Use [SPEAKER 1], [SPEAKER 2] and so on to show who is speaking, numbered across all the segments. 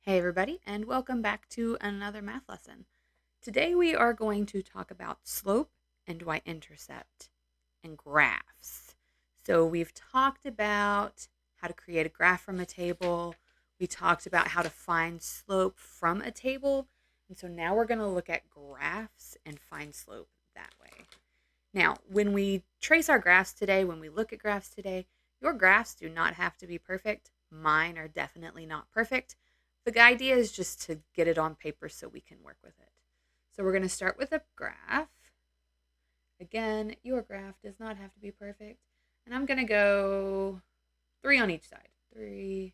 [SPEAKER 1] Hey everybody, and welcome back to another math lesson. Today we are going to talk about slope and y-intercept and graphs. So we've talked about how to create a graph from a table. We talked about how to find slope from a table. And so now we're going to look at graphs and find slope that way. Now, when we trace our graphs today, when we look at graphs today, your graphs do not have to be perfect. Mine are definitely not perfect. The idea is just to get it on paper so we can work with it. So we're going to start with a graph. Again, your graph does not have to be perfect. And I'm going to go 3 on each side. 3,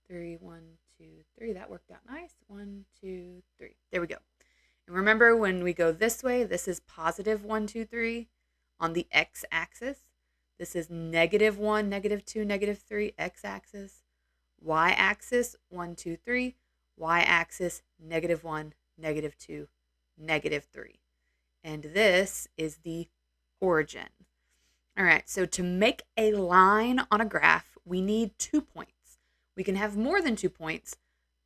[SPEAKER 1] 3, 1, 2, 3. That worked out nice. 1, 2, 3. There we go. And remember, when we go this way, this is positive 1, 2, 3 on the x-axis. This is negative 1, negative 2, negative 3, x-axis. Y-axis, 1, 2, 3. Y-axis, negative 1, negative 2, negative 3. And this is the origin. All right, so to make a line on a graph, we need 2 points. We can have more than 2 points,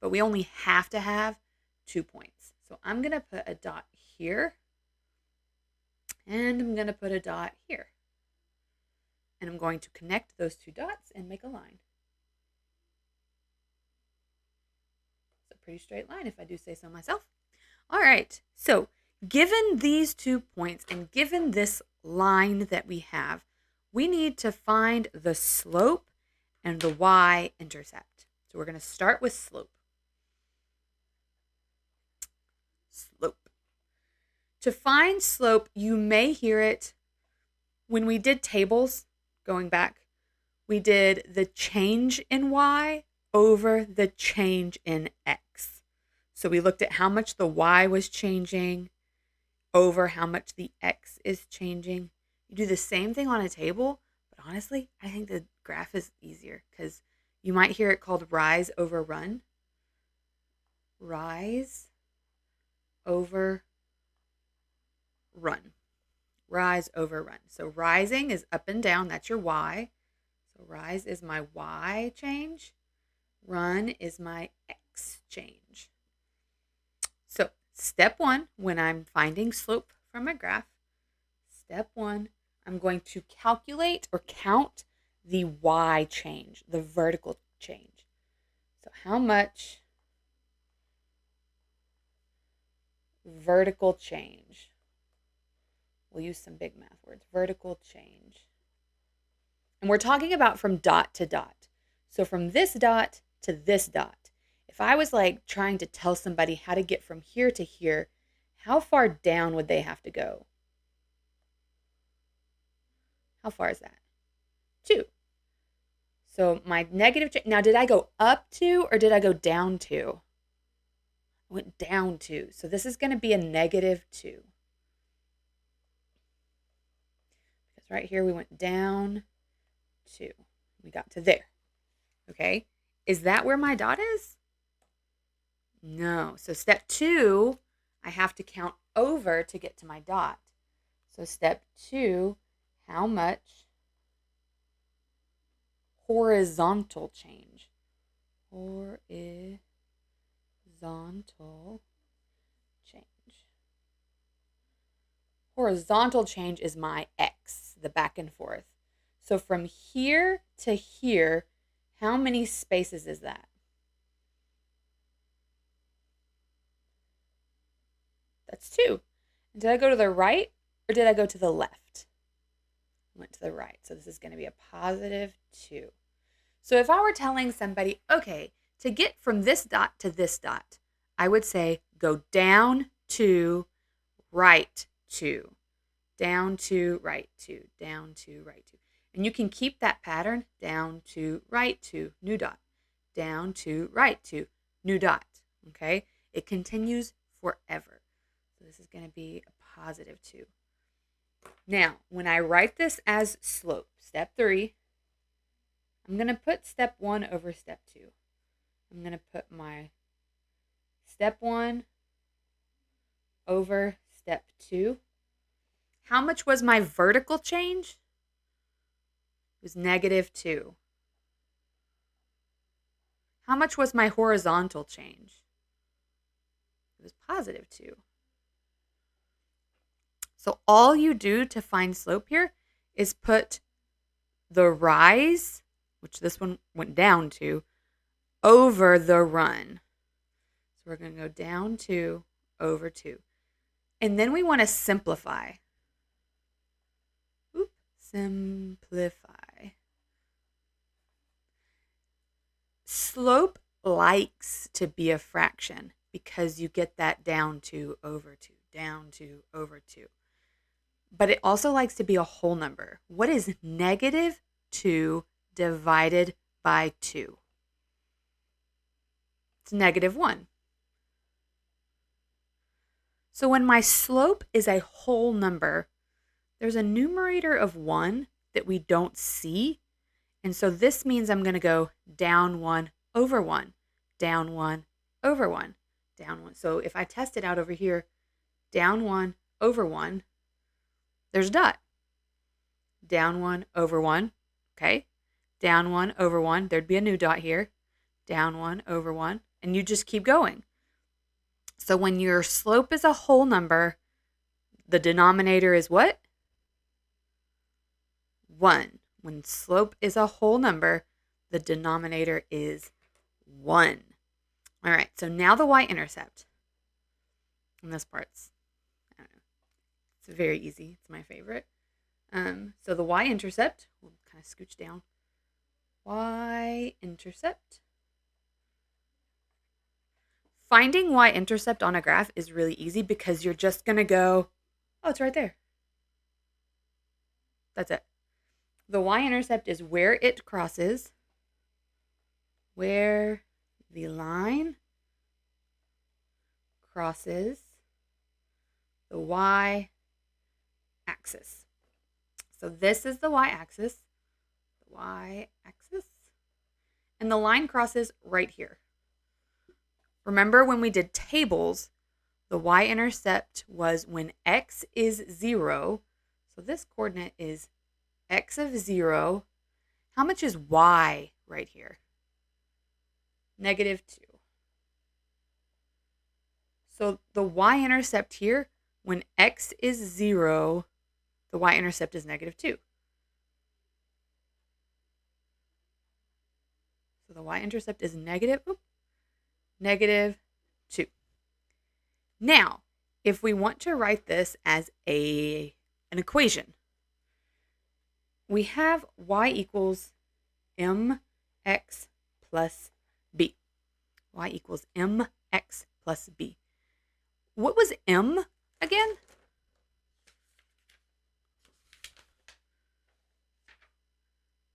[SPEAKER 1] but we only have to have 2 points. So I'm going to put a dot here, and I'm going to put a dot here. And I'm going to connect those 2 dots and make a line. It's a pretty straight line if I do say so myself. All right, so given these 2 points and given this line that we have, we need to find the slope and the y-intercept. So we're going to start with slope. Slope. To find slope, you may hear it when we did tables, going back, we did the change in y over the change in x. So we looked at how much the y was changing over how much the x is changing. You do the same thing on a table, but honestly, I think the graph is easier because you might hear it called rise over run. Rise over run. Rise over run. So rising is up and down. That's your y. So rise is my y change. Run is my x change. So step 1, when I'm finding slope from my graph, step 1, I'm going to calculate or count the y change, the vertical change. So how much vertical change? We'll use some big math words. Vertical change. And we're talking about from dot to dot. So from this dot to this dot. If I was like trying to tell somebody how to get from here to here, how far down would they have to go? How far is that? 2. So my negative, now did I go up 2 or did I go down 2? I went down 2. So this is going to be a negative 2. Because right here we went down 2. We got to there. Okay. Is that where my dot is? No. So step 2, I have to count over to get to my dot. So step 2, how much horizontal change? Horizontal change. Horizontal change is my x, the back and forth. So from here to here, how many spaces is that? That's 2. And did I go to the right or did I go to the left? I went to the right. So this is going to be a positive 2. So if I were telling somebody, okay, to get from this dot to this dot, I would say go down 2, right 2, down 2, right 2, down 2, right 2. And you can keep that pattern, down 2, right 2, new dot, down 2, right 2, new dot, okay? It continues forever. So this is going to be a positive 2. Now, when I write this as slope, step 3, I'm going to put step 1 over step 2. I'm going to put my step 1 over step 2. How much was my vertical change? It was negative 2. How much was my horizontal change? It was positive 2. So all you do to find slope here is put the rise, which this one went down to, over the run. So we're going to go down 2 over 2. And then we want to simplify. Simplify. Slope likes to be a fraction because you get that down 2 over 2, down 2 over 2. But it also likes to be a whole number. What is negative 2 divided by 2? It's negative 1. So when my slope is a whole number, there's a numerator of 1 that we don't see. And so this means I'm going to go down 1 over 1, down 1 over 1, down 1. So if I test it out over here, down 1 over 1, there's a dot. Down 1 over 1, okay? Down 1 over 1, there'd be a new dot here. Down 1 over 1, and you just keep going. So when your slope is a whole number, the denominator is what? 1. When slope is a whole number, the denominator is 1. All right, so now the y-intercept. And this part's, I don't know, it's very easy. It's my favorite. So the y-intercept, we'll kind of scooch down. Y-intercept. Finding y-intercept on a graph is really easy because you're just going to go, oh, it's right there. That's it. The y-intercept is where it crosses, where the line crosses the y-axis. So this is the y-axis, and the line crosses right here. Remember when we did tables, the y-intercept was when x is 0. So this coordinate is x of 0. How much is y right here? Negative 2. So the y-intercept here, when x is 0, the y-intercept is negative 2. So the y-intercept is negative 2. Now, if we want to write this as an equation, we have y equals mx plus b. Y equals mx plus b. What was m again?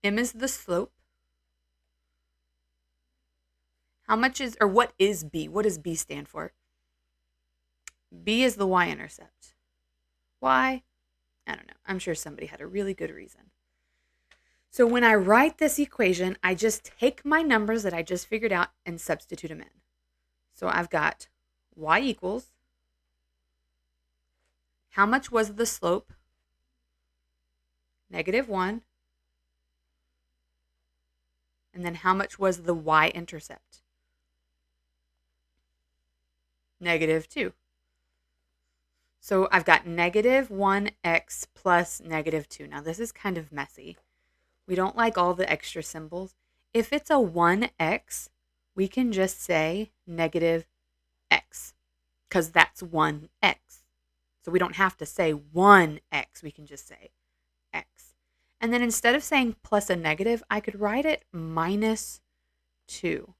[SPEAKER 1] M is the slope. How much is, or what is b? What does b stand for? B is the y-intercept. Why? I don't know. I'm sure somebody had a really good reason. So when I write this equation, I just take my numbers that I just figured out and substitute them in. So I've got y equals, how much was the slope? Negative 1. And then how much was the y-intercept? Negative 2. So I've got negative 1x plus negative 2. Now this is kind of messy. We don't like all the extra symbols. If it's a 1x, we can just say negative x because that's 1x. So we don't have to say 1x. We can just say x. And then instead of saying plus a negative, I could write it minus 2.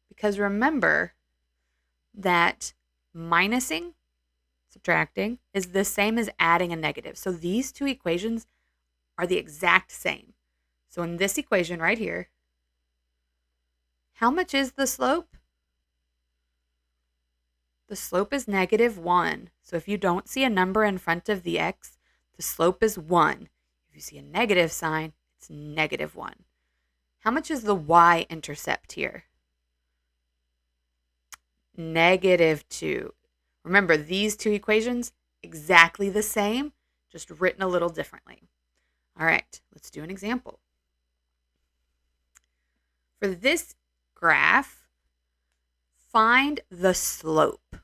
[SPEAKER 1] Because remember that minusing, subtracting, is the same as adding a negative. So these two equations are the exact same. So in this equation right here, how much is the slope? The slope is negative 1. So if you don't see a number in front of the x, the slope is 1. If you see a negative sign, it's negative 1. How much is the y-intercept here? Negative 2. Remember, these two equations, exactly the same, just written a little differently. All right, let's do an example. For this graph, find the slope.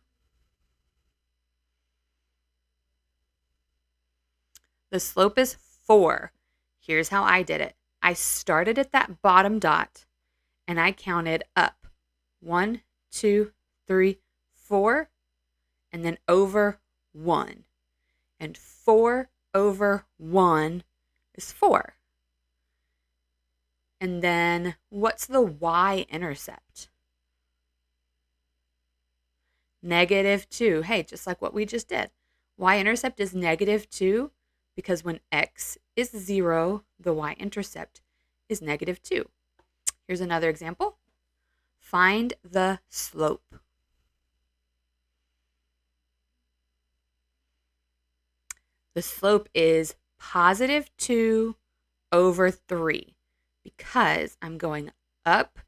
[SPEAKER 1] The slope is 4. Here's how I did it. I started at that bottom dot and I counted up 1, 2, 3, 4, and then over 1. And 4 over 1 is 4. And then what's the y-intercept? -2. Hey, just like what we just did. Y-intercept is -2 because when x is 0, the y-intercept is -2. Here's another example. Find the slope. The slope is +2 over 3 because I'm going up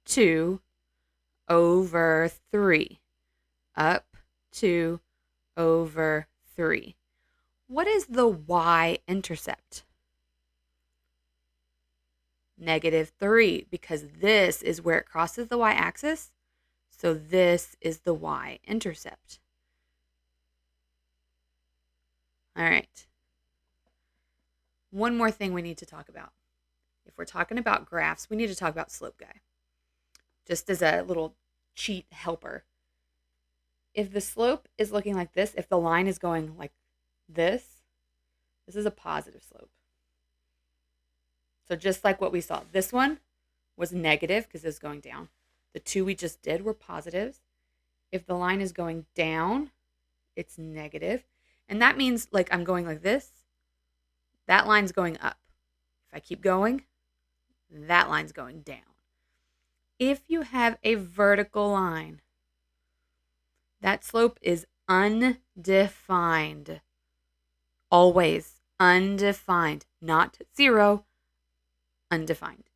[SPEAKER 1] 2 over 3. Up 2 over 3. What is the y-intercept? -3 because this is where it crosses the y-axis. So this is the y-intercept. All right. One more thing we need to talk about. If we're talking about graphs, we need to talk about slope guy. Just as a little cheat helper. If the slope is looking like this, if the line is going like this is a positive slope. So just like what we saw, this one was negative because it's going down. The two we just did were positives. If the line is going down, it's negative. And that means like I'm going like this, that line's going up. If I keep going, that line's going down. If you have a vertical line, that slope is undefined. Always undefined, not 0, undefined.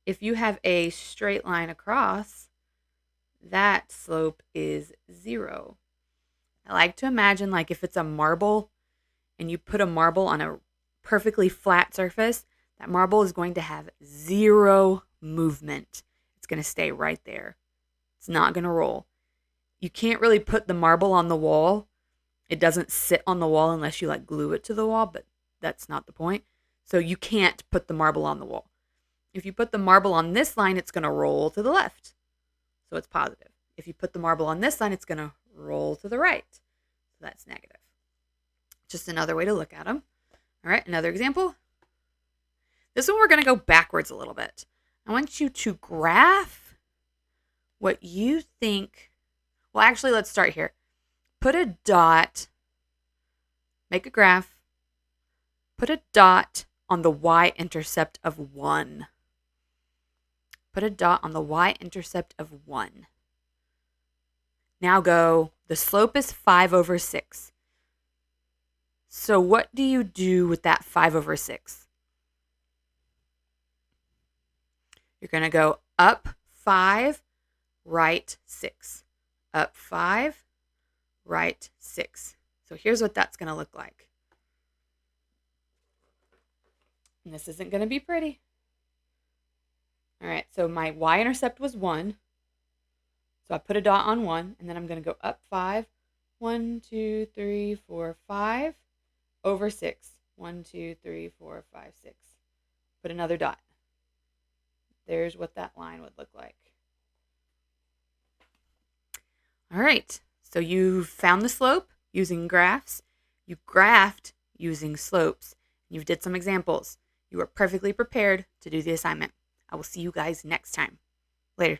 [SPEAKER 1] If you have a straight line across, that slope is 0. I like to imagine like if it's a marble and you put a marble on a perfectly flat surface, that marble is going to have 0 movement. It's going to stay right there. It's not going to roll. You can't really put the marble on the wall. It doesn't sit on the wall unless you like glue it to the wall, but that's not the point. So you can't put the marble on the wall. If you put the marble on this line, it's going to roll to the left. So it's positive. If you put the marble on this line, it's going to roll to the right. So that's negative. Just another way to look at them. All right, another example. This one we're going to go backwards a little bit. I want you to graph what you think. Well, actually, let's start here. Put a dot, make a graph, put a dot on the y-intercept of 1. Put a dot on the y-intercept of 1. Now go, the slope is 5 over 6. So what do you do with that 5 over 6? You're going to go up 5, right 6. Up 5, right 6. So here's what that's going to look like. And this isn't going to be pretty. All right, so my y-intercept was 1. So I put a dot on 1, and then I'm going to go up 5. 1, 2, 3, 4, 5 over 6. 1, 2, 3, 4, 5, 6. Put another dot. There's what that line would look like. All right, so you found the slope using graphs. You graphed using slopes. You did some examples. You are perfectly prepared to do the assignment. I will see you guys next time. Later.